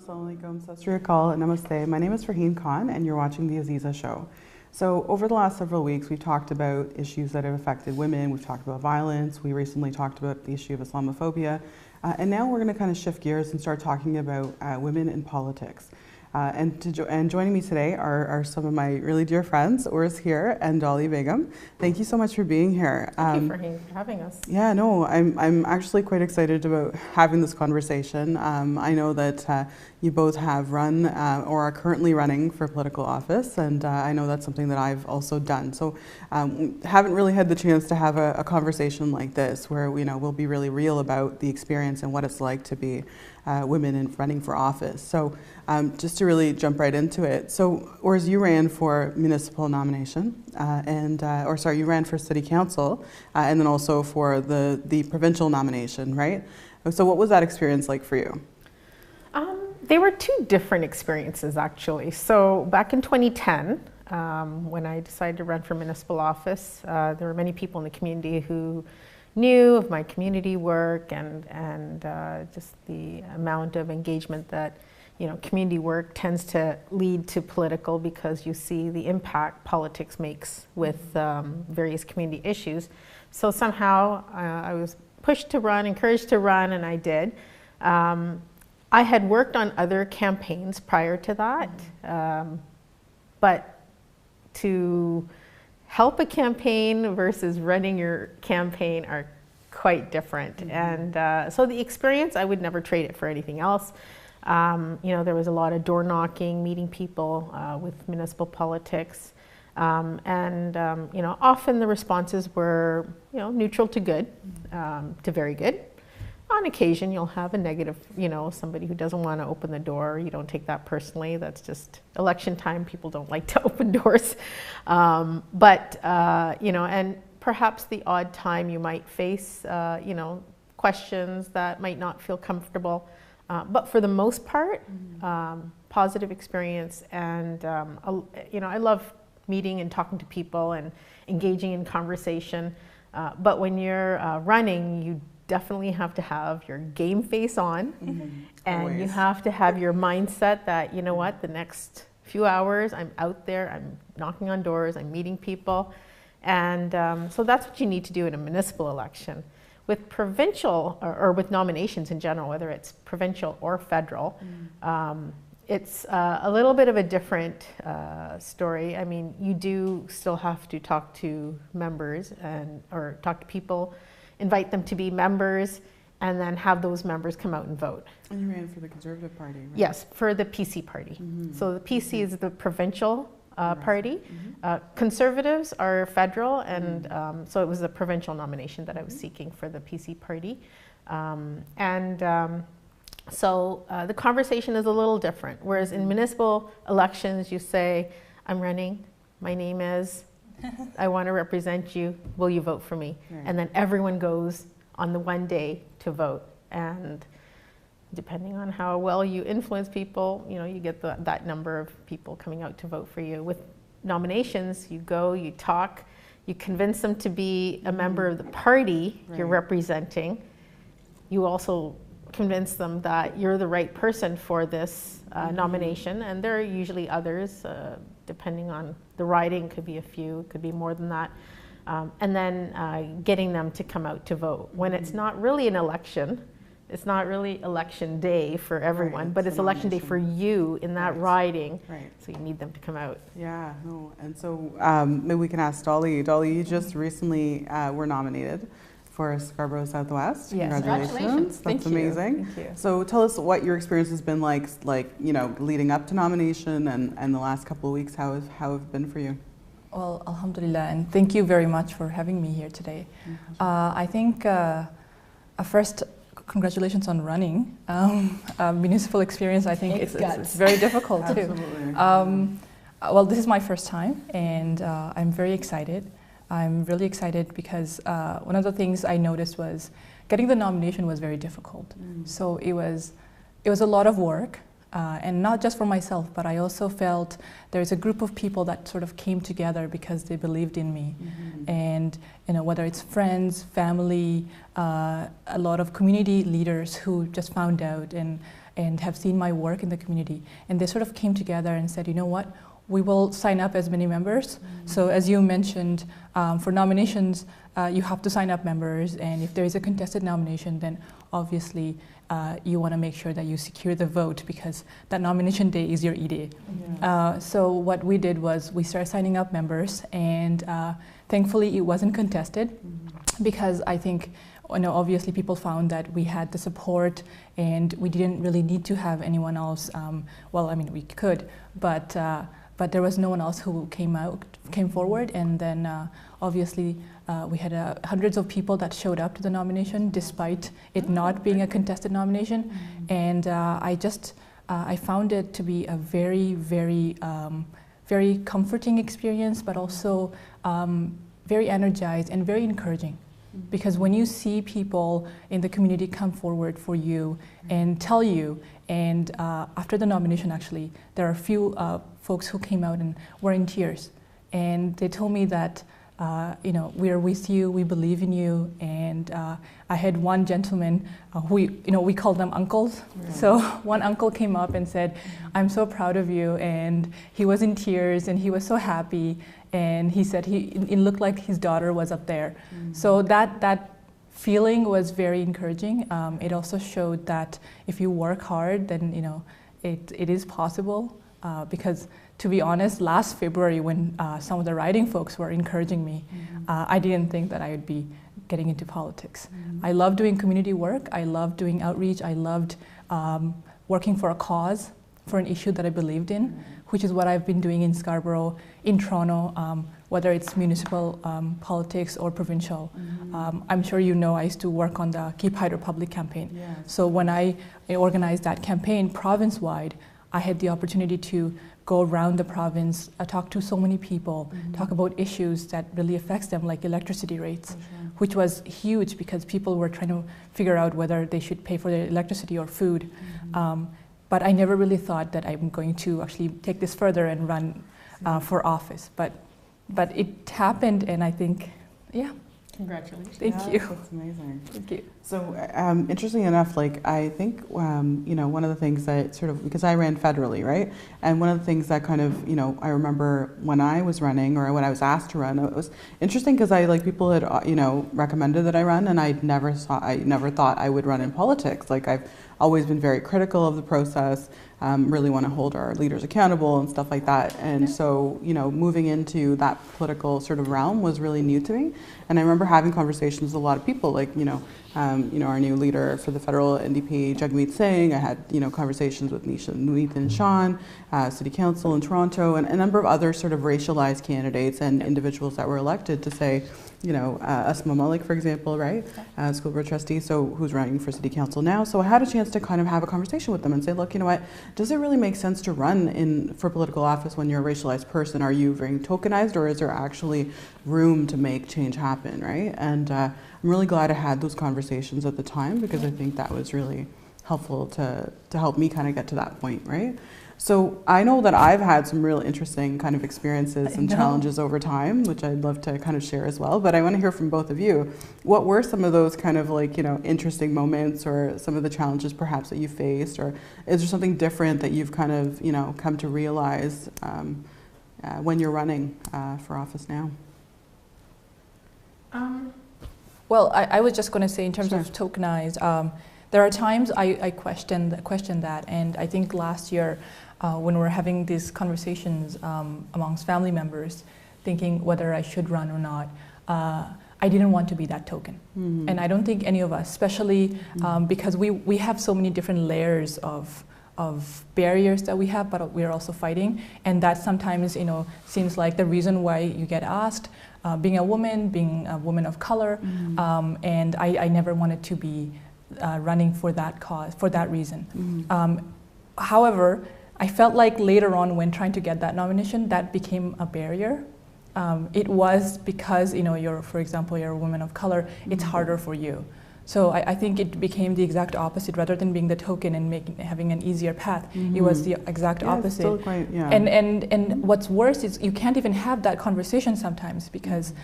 Assalamu alaikum, Sat Sri Akal, and Namaste. My name is Farheen Khan, and you're watching the Azeeza show. So over the last several weeks, we've talked about issues that have affected women. We've talked about violence. We recently talked about the issue of Islamophobia. And now we're going to kind of shift gears and start talking about women in politics. And joining me today are some of my really dear friends, Heer and Doly Beghum. Thank you so much for being here. Thank you for having us. Yeah, no, I'm actually quite excited about having this conversation. I know that you both have run or are currently running for political office, and I know that's something that I've also done. So haven't really had the chance to have a conversation like this where we'll be really real about the experience and what it's like to be women in running for office. So just to really jump right into it. So, you ran for municipal nomination, you ran for city council, and then also for the provincial nomination, right? So what was that experience like for you? They were two different experiences, actually. So back in 2010, when I decided to run for municipal office, there were many people in the community who knew of my community work and just the amount of engagement that community work tends to lead to political, because you see the impact politics makes with various community issues. So somehow I was pushed to run, encouraged to run, and I did. I had worked on other campaigns prior to that, but to help a campaign versus running your campaign are quite different. And so the experience, I would never trade it for anything else. There was a lot of door knocking, meeting people with municipal politics. Often the responses were, neutral to good, to very good. On occasion, you'll have a negative, somebody who doesn't want to open the door. You don't take that personally. That's just election time. People don't like to open doors. And perhaps the odd time you might face, questions that might not feel comfortable. But for the most part, positive experience. And, I love meeting and talking to people and engaging in conversation. But when you're running, you definitely have to have your game face on, and always. You have to have your mindset that, the next few hours I'm out there, I'm knocking on doors, I'm meeting people. And so that's what you need to do in a municipal election. With provincial, or with nominations in general, whether it's provincial or federal, it's a little bit of a different story. I mean, you do still have to talk to members or talk to people, invite them to be members, and then have those members come out and vote. And you ran for the Conservative Party, right? Yes, for the PC party. So the PC is the provincial party. Conservatives are federal, and so it was a provincial nomination that I was seeking for the PC party. So the conversation is a little different. Whereas in municipal elections, you say, I'm running, my name is, I want to represent you, will you vote for me? Right. And then everyone goes on the one day to vote. And depending on how well you influence people, you get that number of people coming out to vote for you. With nominations, you go, you talk, you convince them to be a member of the party you're representing. You also convince them that you're the right person for this nomination, and there are usually others, depending on the riding, could be a few, could be more than that. And then getting them to come out to vote. When it's not really an election, it's not really election day for everyone, but it's election day for you in that riding. Right. So you need them to come out. Yeah, no. And so maybe we can ask Doly. Doly, you just recently were nominated for Scarborough Southwest. Yes. Congratulations. That's amazing. Thank you. So tell us what your experience has been like, leading up to nomination and the last couple of weeks. How have been for you? Well, alhamdulillah, and thank you very much for having me here today. I think first, congratulations on running. Municipal experience, I think it's very difficult too. Well, this is my first time, and I'm very excited. I'm really excited because one of the things I noticed was getting the nomination was very difficult. So it was a lot of work. and not just for myself, but I also felt there's a group of people that sort of came together because they believed in me. And whether it's friends, family, a lot of community leaders who just found out and have seen my work in the community, and they sort of came together and said, you know what, we will sign up as many members. So as you mentioned, for nominations, you have to sign up members, and if there is a contested nomination, then obviously you want to make sure that you secure the vote, because that nomination day is your E-Day. So what we did was we started signing up members, and thankfully it wasn't contested, because I think obviously people found that we had the support and we didn't really need to have anyone else. Well, I mean, we could, but there was no one else who came forward, and then obviously we had hundreds of people that showed up to the nomination despite it not being a contested nomination. And I found it to be a very, very, very comforting experience, but also very energized and very encouraging. Because when you see people in the community come forward for you and tell you, and after the nomination actually, there are a few folks who came out and were in tears. And they told me that, we are with you, we believe in you. And I had one gentleman, we call them uncles. Right. So one uncle came up and said, I'm so proud of you. And he was in tears and he was so happy. And he said it looked like his daughter was up there. So that feeling was very encouraging. It also showed that if you work hard, then it is possible. Because to be honest, last February when some of the writing folks were encouraging me, I didn't think that I would be getting into politics. I love doing community work. I love doing outreach. I loved working for a cause, for an issue that I believed in, which is what I've been doing in Scarborough, in Toronto, whether it's municipal politics or provincial. I'm sure I used to work on the Keep Hydro Public campaign. Yes. So when I organized that campaign province-wide, I had the opportunity to go around the province, talk to so many people, talk about issues that really affects them, like electricity rates, which was huge because people were trying to figure out whether they should pay for their electricity or food. But I never really thought that I'm going to actually take this further and run for office. But it happened, and I think, yeah. Congratulations. Thank you. That's amazing. Thank you. So interestingly enough, I think, one of the things that sort of, because I ran federally, right? And one of the things that kind of, I remember when I was running or when I was asked to run, it was interesting because people had, recommended that I run, and I never thought I would run in politics. I've always been very critical of the process, really want to hold our leaders accountable and stuff like that. And so, moving into that political sort of realm was really new to me. And I remember having conversations with a lot of people, our new leader for the federal NDP, Jagmeet Singh. I had, conversations with Nathan Sean, City Council in Toronto, and a number of other sort of racialized candidates and individuals that were elected to say, Asma Malik, for example, right? School board trustee, who's running for City Council now. So I had a chance to kind of have a conversation with them and say, look, does it really make sense to run for political office when you're a racialized person? Are you very tokenized, or is there actually room to make change happen, right? And I'm really glad I had those conversations at the time, because I think that was really helpful to help me kind of get to that point, right? So I know that I've had some real interesting kind of experiences and challenges over time, which I'd love to kind of share as well. But I want to hear from both of you. What were some of those kind of interesting moments, or some of the challenges perhaps that you faced, or is there something different that you've kind of, come to realize when you're running for office now? Well, I was just going to say, in terms of tokenized, there are times I question that, and I think last year when we're having these conversations amongst family members, thinking whether I should run or not, I didn't want to be that token. And I don't think any of us, especially because we have so many different layers of barriers that we have, but we are also fighting, and that sometimes seems like the reason why you get asked. Being a woman of color, and I never wanted to be running for that cause, for that reason. However, I felt like later on, when trying to get that nomination, that became a barrier. It was because for example, you're a woman of color, it's harder for you. So I think it became the exact opposite. Rather than being the token and having an easier path, it was the exact opposite. It's still quite, And what's worse is you can't even have that conversation sometimes because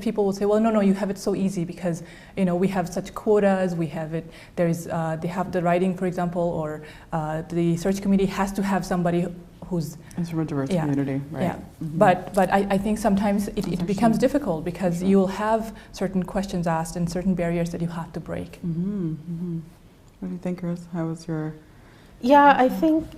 people will say, well, no, you have it so easy because we have such quotas. We have it. They have the writing, for example, or the search committee has to have somebody who's it's from a diverse community, right? Yeah, but I think sometimes it becomes difficult because you'll have certain questions asked and certain barriers that you have to break. What do you think, Rose? How was your? Yeah, I think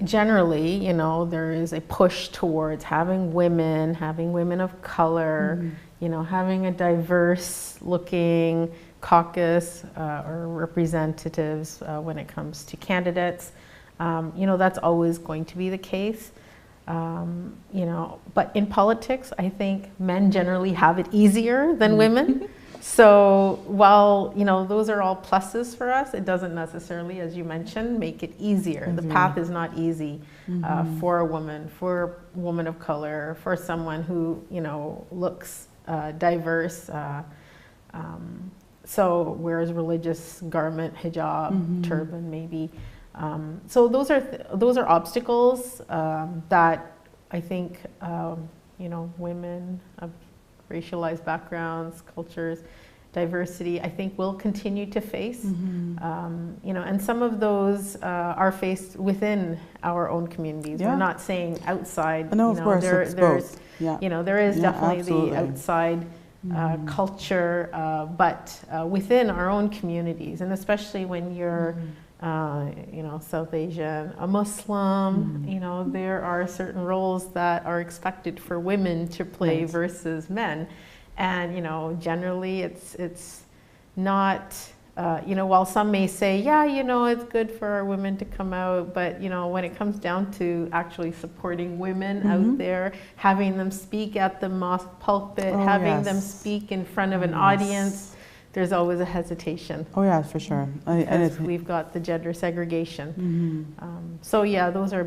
generally, there is a push towards having women of color, having a diverse-looking caucus or representatives when it comes to candidates. That's always going to be the case. But in politics, I think men generally have it easier than women. So while, those are all pluses for us, it doesn't necessarily, as you mentioned, make it easier. The path is not easy for a woman of color, for someone who, looks diverse. So whereas religious garment, hijab, turban, maybe. So those are obstacles that I think women of racialized backgrounds, cultures, diversity, I think will continue to face. And some of those are faced within our own communities. We're not saying outside. No, of course, it's both. There is definitely absolutely. the outside culture, but within our own communities, and especially when you're South Asian, a Muslim, there are certain roles that are expected for women to play versus men. And, generally it's not, while some may say, it's good for our women to come out, but, when it comes down to actually supporting women out there, having them speak at the mosque pulpit, having them speak in front of an audience, there's always a hesitation. Oh yeah, for sure. Because we've got the gender segregation. So yeah, those are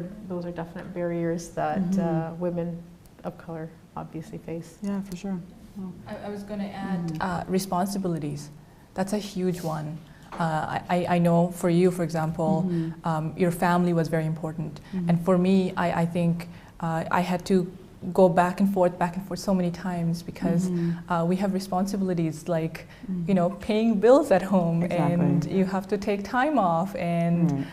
definite barriers that women of color obviously face. Yeah, for sure. Oh. I was going to add responsibilities. That's a huge one. I know for you, for example, your family was very important. And for me, I think I had to go back and forth so many times because we have responsibilities like paying bills at home, and you have to take time off, and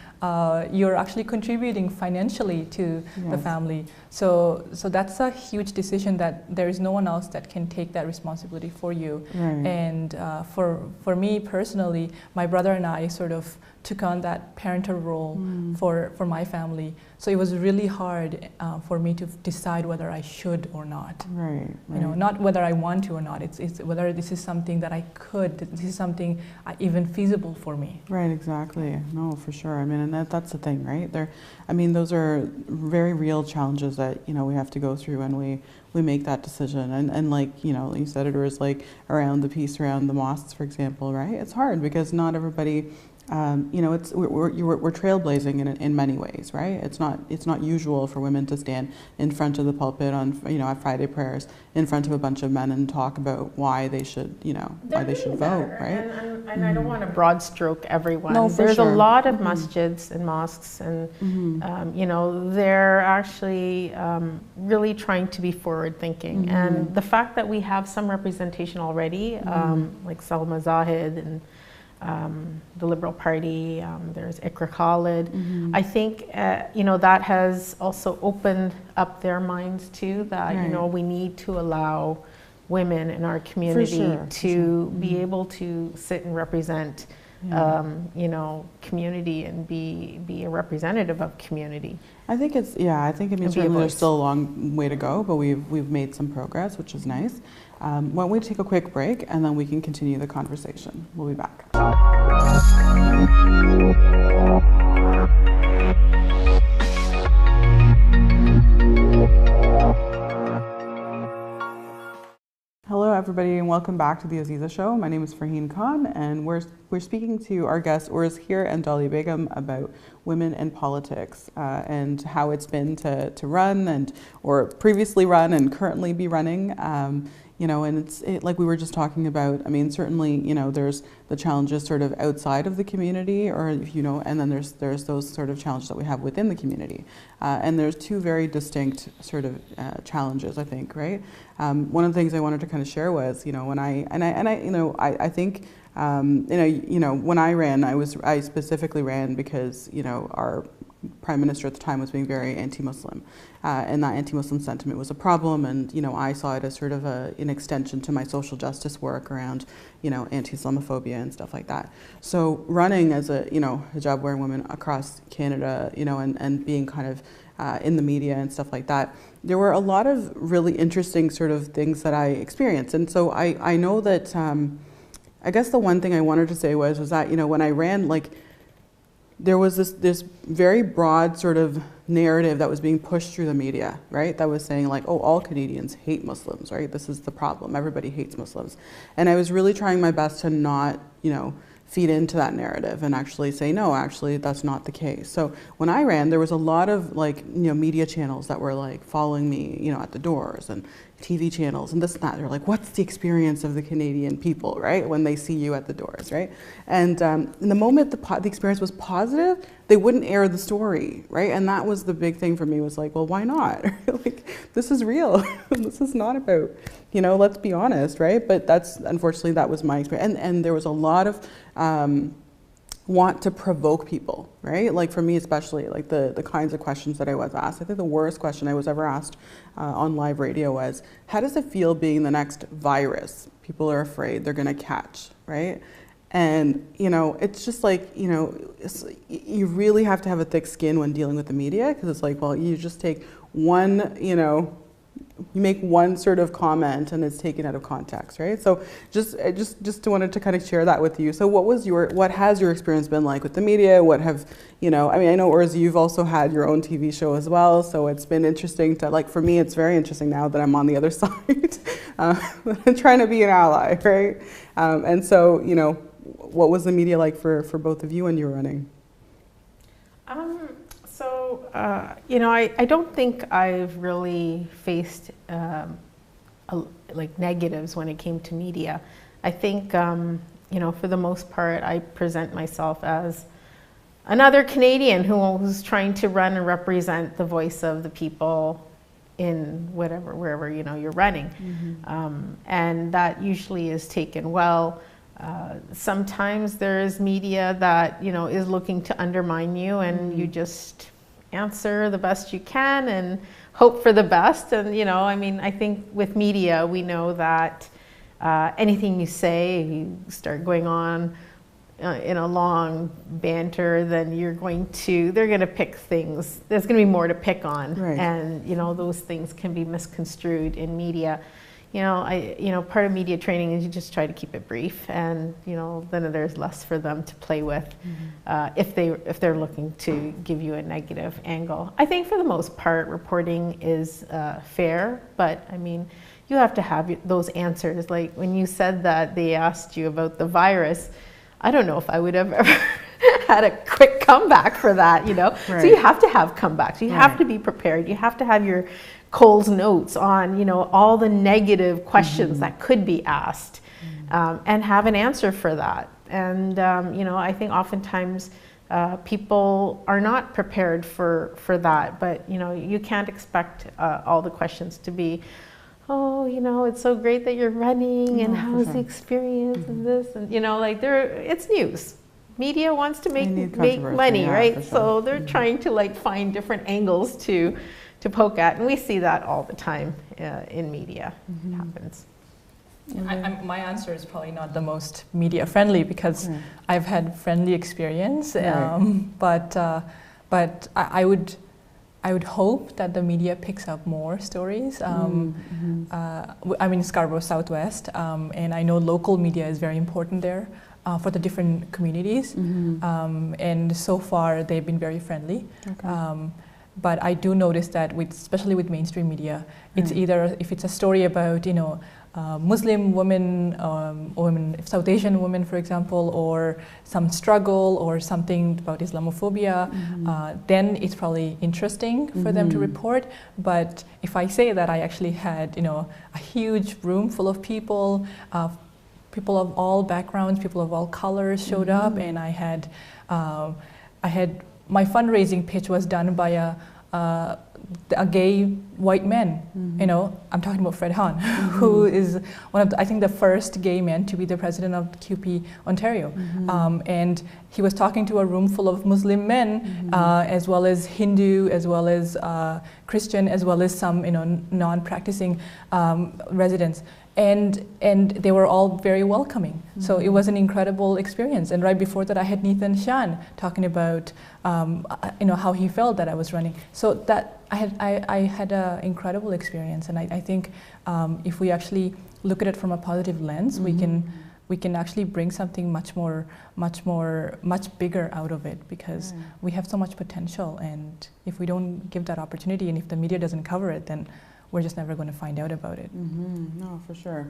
you're actually contributing financially to the family. So that's a huge decision that there is no one else that can take that responsibility for you. And for me personally, my brother and I sort of took on that parental role for my family. So it was really hard for me to decide whether I should or not. Not whether I want to or not. It's whether this is something that I could. This is something even feasible for me. Right. Exactly. No, for sure. I mean, and that's the thing, right? Those are very real challenges that we have to go through when we make that decision. And like you said, it was like around the piece around the mosques, for example, right? It's hard because not everybody. We're trailblazing in many ways, right? It's not usual for women to stand in front of the pulpit on at Friday prayers in front of a bunch of men and talk about why they should vote, right? And I don't want to broad stroke everyone. No, for There's sure. a lot of masjids and mosques, and they're actually really trying to be forward thinking. And the fact that we have some representation already, like Salma Zahid and the Liberal Party, there's Ikra Khalid. I think, that has also opened up their minds too, that, we need to allow women in our community to be able to sit and represent, community and be a representative of community. I think certainly there's still a long way to go, but we've made some progress, which is nice. Why don't we take a quick break and then we can continue the conversation. We'll be back. Hello everybody and welcome back to the Azeeza Show. My name is Farheen Khan and we're speaking to our guests Heer and Doly Beghum about women in politics and how it's been to run or previously run and currently be running. you know, and like we were just talking about, I mean, certainly, you know, there's the challenges sort of outside of the community, or, you know, and then there's those sort of challenges that we have within the community. And there's two very distinct sort of challenges, I think, right? One of the things I wanted to kind of share was, you know, when I think, you know, when I ran, I specifically ran because, you know, our Prime Minister at the time was being very anti-Muslim, and that anti-Muslim sentiment was a problem, and, you know, I saw it as sort of an extension to my social justice work around, you know, anti-Islamophobia and stuff like that. So running as a, you know, hijab-wearing woman across Canada, you know, and being kind of in the media and stuff like that, there were a lot of really interesting sort of things that I experienced. And so I know that, I guess the one thing I wanted to say was that, you know, when I ran, like, there was this very broad sort of narrative that was being pushed through the media, right? That was saying like, oh, all Canadians hate Muslims, right? This is the problem. Everybody hates Muslims. And I was really trying my best to not, you know, feed into that narrative and actually say, no, actually, that's not the case. So when I ran, there was a lot of like, you know, media channels that were like following me, you know, at the doors, and TV channels and this and that. They're like, what's the experience of the Canadian people, right? When they see you at the doors, right? And in the moment the experience was positive, they wouldn't air the story, right? And that was the big thing for me, was like, well, why not? Like, this is real. This is not about, you know, let's be honest, right? But that's, unfortunately, that was my experience. And there was a lot of want to provoke people, right? Like for me especially, like the kinds of questions that I was asked. I think the worst question I was ever asked on live radio was, how does it feel being the next virus people are afraid they're gonna catch, right? And, you know, it's just like, you know, you really have to have a thick skin when dealing with the media, because it's like, well, you just take one, you know, you make one sort of comment and it's taken out of context, right? So just wanted to kind of share that with you. So what has your experience been like with the media? What have, you know, I mean, I know, Uruz, you've also had your own TV show as well, so it's been interesting to, like, for me, it's very interesting now that I'm on the other side, trying to be an ally, right? And so, you know, what was the media like for both of you when you were running? You know, I don't think I've really faced like negatives when it came to media. I think, you know, for the most part, I present myself as another Canadian who's trying to run and represent the voice of the people in wherever, you know, you're running. Mm-hmm. And that usually is taken well. Sometimes there is media that, you know, is looking to undermine you, and mm-hmm. you just answer the best you can and hope for the best. And, you know, I mean, I think with media, we know that anything you say, you start going on in a long banter, then they're going to pick things. There's going to be more to pick on. Right. And, you know, those things can be misconstrued in media. You know, part of media training is you just try to keep it brief, and, you know, then there's less for them to play with, mm-hmm. if they're looking to give you a negative angle. I think for the most part, reporting is fair, but I mean, you have to have those answers. Like when you said that they asked you about the virus, I don't know if I would have ever had a quick comeback for that, you know? Right. So you have to have comebacks. You have to be prepared. You have to have your Cole's notes on, you know, all the negative questions mm-hmm. that could be asked, and have an answer for that. And, you know, I think oftentimes people are not prepared for that, but, you know, you can't expect all the questions to be, oh, you know, it's so great that you're running, and how's the experience mm-hmm. and this, and, you know, like it's news. Media wants to make money, right? Sure. So they're mm-hmm. trying to like find different angles to poke at, and we see that all the time in media. Mm-hmm. It happens. Mm-hmm. My answer is probably not the most media friendly, because I've had friendly experience, but I would hope that the media picks up more stories. I'm in Scarborough Southwest, and I know local media is very important there for the different communities, mm-hmm. And so far they've been very friendly. Okay. But I do notice that especially with mainstream media, it's either, if it's a story about, you know, Muslim women, South Asian women, for example, or some struggle or something about Islamophobia, then it's probably interesting for them to report. But if I say that I actually had, a huge room full of people, people of all backgrounds, people of all colors showed up, and I had my fundraising pitch was done by a gay white man. I'm talking about Fred Han, who is one of I think the first gay man to be the president of QP Ontario. And he was talking to a room full of Muslim men, as well as Hindu, as well as Christian, as well as some non-practicing residents. And they were all very welcoming. So it was an incredible experience. And right before that, I had Nathan Shan talking about how he felt that I was running. So that I had an incredible experience. And I think if we actually look at it from a positive lens, we can actually bring something much bigger out of it, because we have so much potential. And if we don't give that opportunity, and if the media doesn't cover it, then we're just never going to find out about it. No, for sure.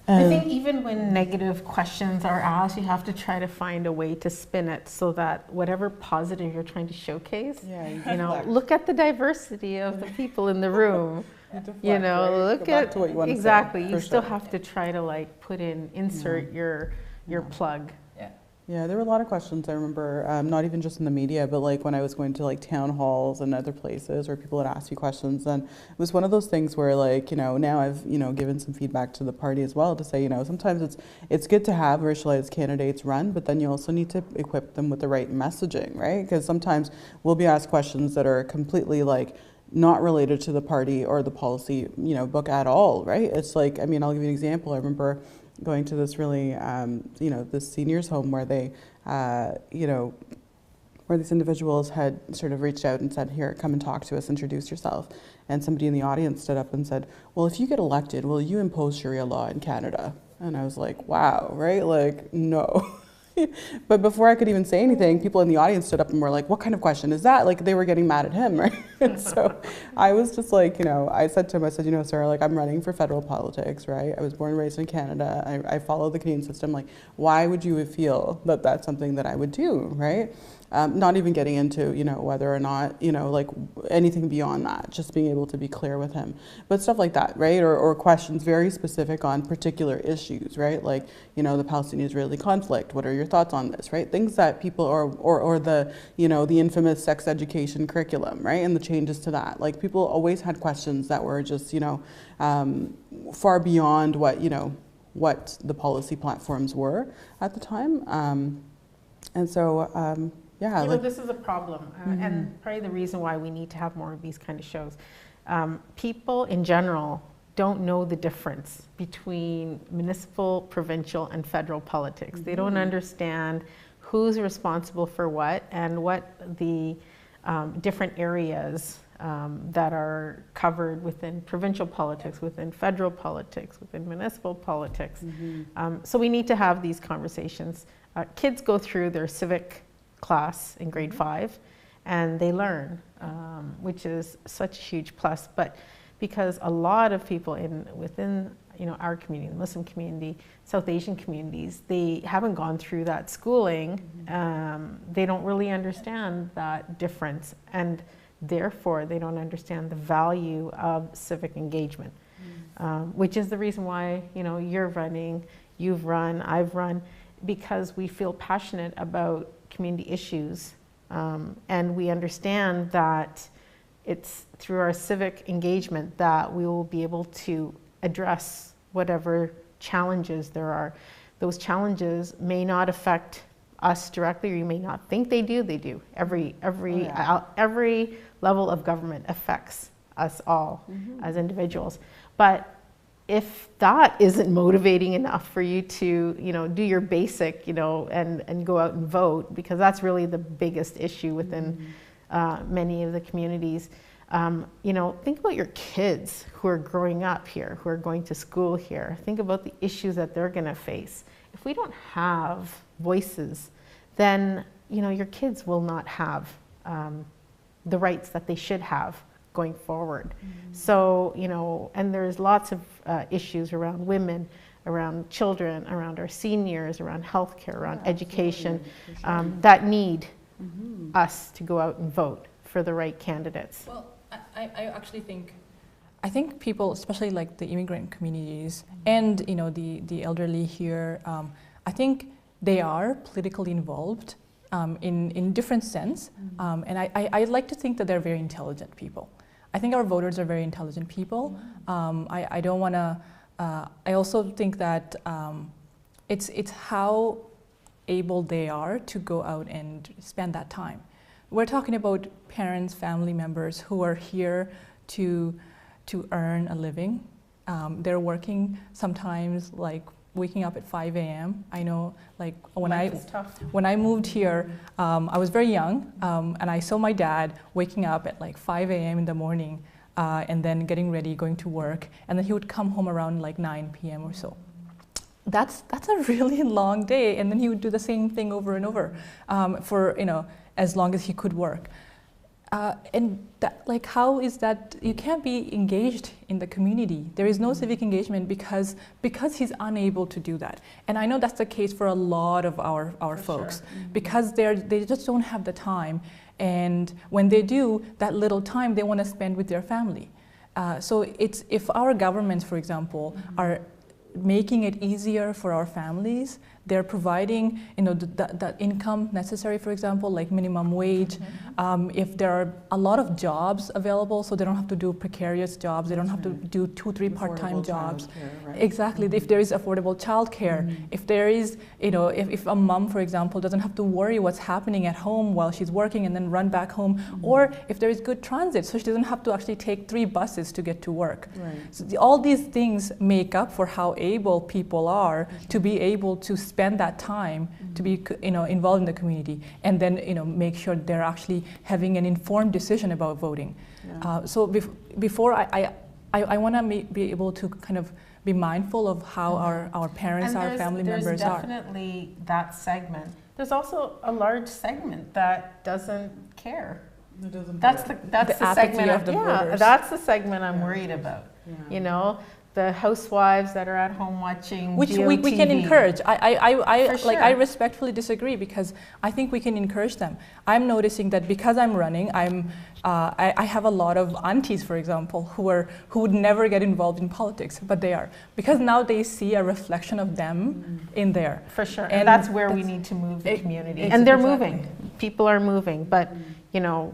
I think even when negative questions are asked, you have to try to find a way to spin it so that whatever positive you're trying to showcase, look at the diversity of the people in the room. Look at what you want exactly. You still have to try to insert your plug. Yeah, there were a lot of questions. I remember, not even just in the media, but when I was going to town halls and other places where people would ask you questions. And it was one of those things where now I've, given some feedback to the party as well to say, sometimes it's good to have racialized candidates run, but then you also need to equip them with the right messaging, right? Because sometimes we'll be asked questions that are completely not related to the party or the policy, book at all, right? It's I'll give you an example. I remember going to this really, this seniors home where they, where these individuals had sort of reached out and said, here, come and talk to us, introduce yourself. And somebody in the audience stood up and said, well, if you get elected, will you impose Sharia law in Canada? And I was like, wow, right? No. But before I could even say anything, people in the audience stood up and were like, what kind of question is that? They were getting mad at him, right? And so I was just I said to him, sir, I'm running for federal politics, right? I was born and raised in Canada. I follow the Canadian system. Why would you feel that that's something that I would do, right? Not even getting into, whether or not, anything beyond that, just being able to be clear with him. But stuff like that, right? Or questions very specific on particular issues, right? The Palestinian-Israeli conflict. What are your thoughts on this, right? Things that people, or the, the infamous sex education curriculum, right? And the changes to that. People always had questions that were just, far beyond what the policy platforms were at the time. And so, this is a problem, and probably the reason why we need to have more of these kind of shows. People in general don't know the difference between municipal, provincial, and federal politics. They don't understand who's responsible for what and what the different areas that are covered within provincial politics, within federal politics, within municipal politics. So we need to have these conversations. Kids go through their civic class in grade 5 and they learn, which is such a huge plus. But because a lot of people within our community, the Muslim community, South Asian communities, they haven't gone through that schooling. They don't really understand that difference, and therefore they don't understand the value of civic engagement, which is the reason why you're running, you've run, I've run, because we feel passionate about community issues, and we understand that it's through our civic engagement that we will be able to address whatever challenges there are. Those challenges may not affect us directly, or you may not think they do. They do. Every level of government affects us all as individuals. But if that isn't motivating enough for you to, do your basic, and go out and vote, because that's really the biggest issue within many of the communities. Think about your kids who are growing up here, who are going to school here. Think about the issues that they're going to face. If we don't have voices, then your kids will not have the rights that they should have going forward. So, you know, and there's lots of issues around women, around children, around our seniors, around healthcare, around education, that need us to go out and vote for the right candidates. Well, I actually think, people, especially like the immigrant communities and, you know, the elderly here, I think they are politically involved in different sense, and I like to think that they're very intelligent people. I think our voters are very intelligent people. I don't want to. I also think that it's how able they are to go out and spend that time. We're talking about parents, family members who are here to earn a living. They're working sometimes like waking up at 5 a.m. I know, like when I moved here, I was very young, and I saw my dad waking up at like 5 a.m. in the morning, and then getting ready, going to work, and then he would come home around like 9 p.m. or so. That's a really long day, and then he would do the same thing over and over for, you know, as long as he could work. And that, like, how is that? You can't be engaged in the community. There is no civic engagement because he's unable to do that. And I know that's the case for a lot of our folks, because they just don't have the time. And when they do, that little time they want to spend with their family. So it's, if our governments, for example, are making it easier for our families, they're providing, you know, the income necessary, for example, like minimum wage. If there are a lot of jobs available, so they don't have to do precarious jobs, they don't have to do 2-3 part-time jobs. Right? Exactly. If there is affordable childcare, if there is, you know, if a mom, for example, doesn't have to worry what's happening at home while she's working and then run back home, or if there is good transit, so she doesn't have to actually take 3 buses to get to work. Right. So all these things make up for how able people are to be able to spend that time to be, you know, involved in the community, and then, you know, make sure they're actually having an informed decision about voting. So before I want to be able to kind of be mindful of how our parents, our family members are. There's definitely that segment. There's also a large segment that doesn't care. That's the segment of the voters. That's the segment I'm worried about. You know, the housewives that are at home watching which we can encourage. I respectfully disagree, because I think we can encourage them. I'm noticing that because I'm running, I have a lot of aunties, for example, who would never get involved in politics, but they are, because now they see a reflection of them in there. For sure, and that's where we need to move the community. And they're moving. People are moving, but you know,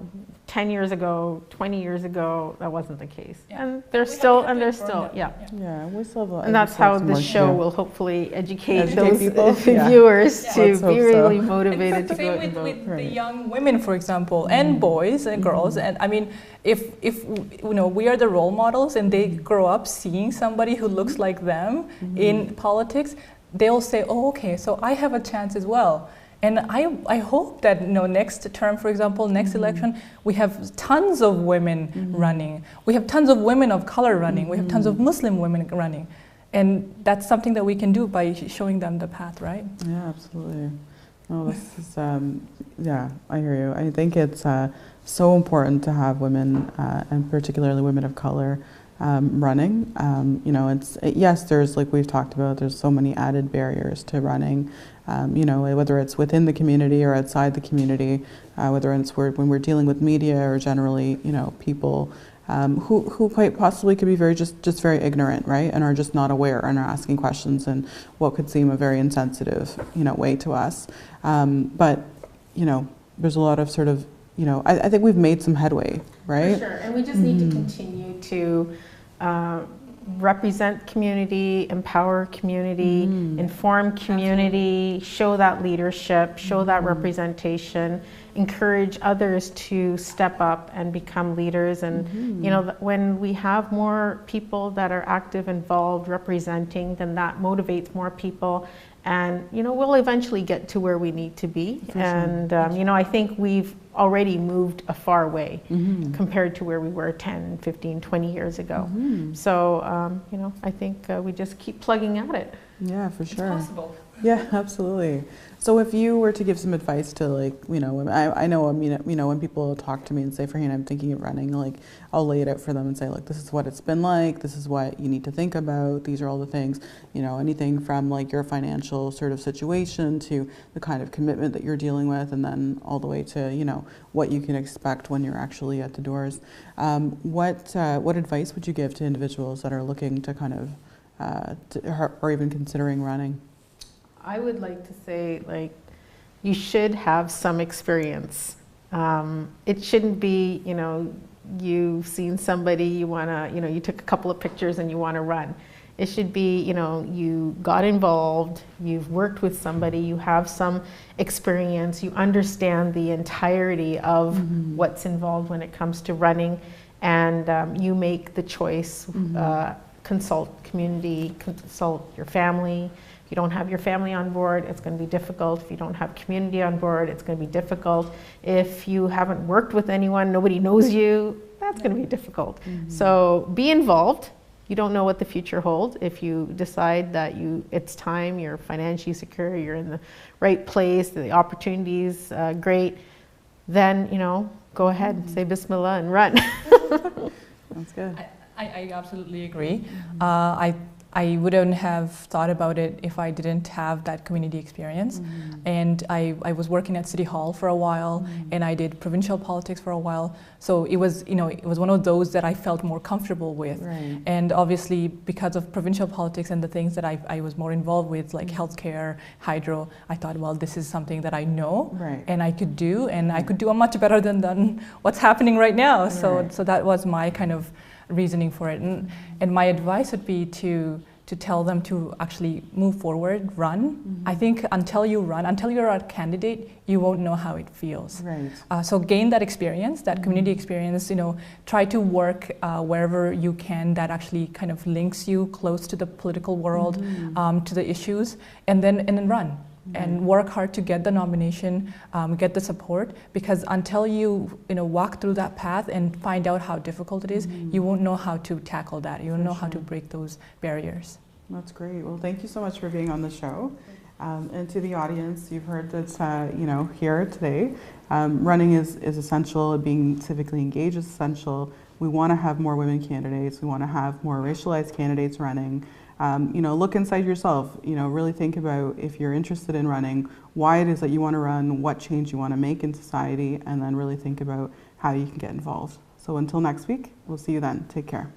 10 years ago, 20 years ago, that wasn't the case. And we still, we still have and that's how the show will hopefully educate those viewers to be really motivated to go out and vote. With the young women, for example, and boys and girls. And I mean, if you know, we are the role models and they grow up seeing somebody who looks like them in politics, they'll say, oh, okay, so I have a chance as well. And I hope that, you know, next term, for example, next election, we have tons of women running. We have tons of women of color running. We have tons of Muslim women running. And that's something that we can do by showing them the path, right? Yeah, absolutely. No, this is, yeah, I hear you. I think it's so important to have women, and particularly women of color, running. You know, yes, there's, like we've talked about, there's so many added barriers to running. You know, whether it's within the community or outside the community, whether it's when we're dealing with media or generally, you know, people who quite possibly could be just very ignorant, right, and are just not aware and are asking questions in what could seem a very insensitive, you know, way to us. But, you know, there's a lot of sort of, you know, I think we've made some headway, right? For sure, and we just need to continue to represent community, empower community, inform community, show that leadership, show that representation, encourage others to step up and become leaders. And you know, when we have more people that are active, involved, representing, then that motivates more people. And you know, we'll eventually get to where we need to be. And you know, I think we've already moved a far way compared to where we were 10, 15, 20 years ago. So you know, I think we just keep plugging at it. Yeah, for sure. It's possible. Yeah, absolutely. So if you were to give some advice to, like, you know, I know, I mean, you know, when people talk to me and say, Farheen, I'm thinking of running, like, I'll lay it out for them and say, like, this is what it's been like, this is what you need to think about, these are all the things, you know, anything from like your financial sort of situation to the kind of commitment that you're dealing with, and then all the way to, you know, what you can expect when you're actually at the doors. What advice would you give to individuals that are looking to kind of, or even considering running? I would like to say, like, you should have some experience. It shouldn't be, you know, you've seen somebody, you want to, you know, you took a couple of pictures and you want to run. It should be, you know, you got involved, you've worked with somebody, you have some experience, you understand the entirety of what's involved when it comes to running, and you make the choice, consult community, consult your family. If you don't have your family on board, it's going to be difficult. If you don't have community on board, it's going to be difficult. If you haven't worked with anyone, nobody knows you, that's going to be difficult. So be involved. You don't know what the future holds. If you decide that it's time, you're financially secure, you're in the right place, the opportunities great, then, you know, go ahead, say Bismillah and run. That's good. I absolutely agree. I wouldn't have thought about it if I didn't have that community experience. And I was working at City Hall for a while, and I did provincial politics for a while. So it was, you know, it was one of those that I felt more comfortable with. Right. And obviously, because of provincial politics and the things that I was more involved with, like healthcare, hydro, I thought, well, this is something that I know and I could do, and I could do a much better than what's happening right now. So that was my kind of reasoning for it, and my advice would be to tell them to actually move forward, run. I think until you run, until you're a candidate, you won't know how it feels. So gain that experience, that community experience. You know, try to work wherever you can that actually kind of links you close to the political world, to the issues, and then run. And work hard to get the nomination, get the support, because until you walk through that path and find out how difficult it is, you won't know how to tackle that. You won't know how to break those barriers. That's great. Well, thank you so much for being on the show. And to the audience, you've heard that here today, running is essential. Being civically engaged is essential. We want to have more women candidates. We want to have more racialized candidates running. Look inside yourself, really think about, if you're interested in running, why it is that you want to run, what change you want to make in society, and then really think about how you can get involved. So until next week, we'll see you then. Take care.